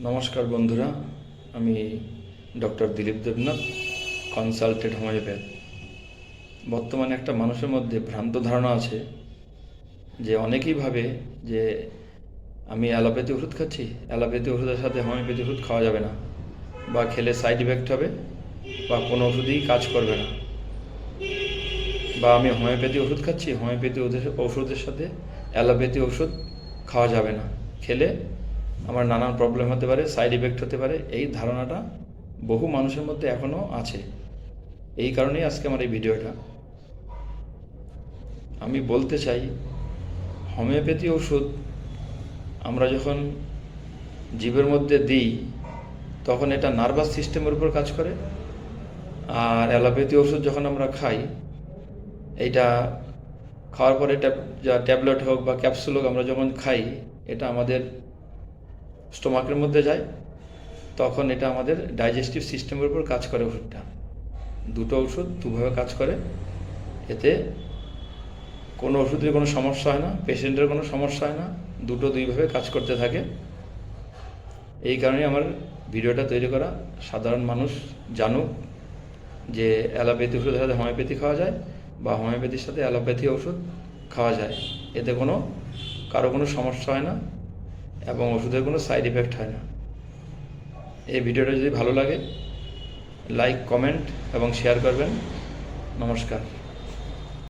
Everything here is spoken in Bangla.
নমস্কার বন্ধুরা, আমি doctor Dilip Debnath, consultant homeopath. বর্তমানে একটা মানুষের মধ্যে ভ্রান্ত ধারণা আছে যে অনেকেই ভাবে যে আমি অ্যালোপ্যাথি ওষুধ খাচ্ছি, অ্যালোপ্যাথি ওষুধের সাথে হোমিওপ্যাথি ওষুধ খাওয়া যাবে না, বা খেলে সাইড ইফেক্ট হবে, বা কোনো ওষুধই কাজ করবে না, বা আমি হোমিওপ্যাথি ওষুধ খাচ্ছি, হোমিওপ্যাথি ওষুধের সাথে অ্যালোপ্যাথি ওষুধ খাওয়া যাবে না, খেলে আমার নানান প্রবলেম হতে পারে, সাইড ইফেক্ট হতে পারে। এই ধারণাটা বহু মানুষের মধ্যে এখনও আছে। এই কারণেই আজকে আমার এই ভিডিওটা। আমি বলতে চাই, হোমিওপ্যাথি ওষুধ আমরা যখন জীবের মধ্যে দিই তখন এটা নার্ভাস সিস্টেমের উপর কাজ করে, আর অ্যালোপ্যাথি ওষুধ যখন আমরা খাই, এইটা খাওয়ার পরে যা ট্যাবলেট হোক বা ক্যাপসুল হোক আমরা যখন খাই, এটা আমাদের স্টোমাকের মধ্যে যায়, তখন এটা আমাদের ডাইজেস্টিভ সিস্টেমের উপর কাজ করে। ওষুধটা দুটো ওষুধ দুভাবে কাজ করে, এতে কোনো ওষুধের কোনো সমস্যা হয় না, পেশেন্টের কোনো সমস্যা হয় না, দুটো দুইভাবে কাজ করতে থাকে। এই কারণে আমার ভিডিওটা তৈরি করা, সাধারণ মানুষ জানুক যে অ্যালোপ্যাথি ওষুধের সাথে হোমিওপ্যাথি খাওয়া যায়, বা হোমিওপ্যাথির সাথে অ্যালোপ্যাথি ওষুধ খাওয়া যায়, এতে কারো কোনো সমস্যা হয় না এবং ওষুধের কোনো সাইড ইফেক্ট হয় না। এই ভিডিওটা যদি ভালো লাগে, লাইক, কমেন্ট এবং শেয়ার করবেন। নমস্কার।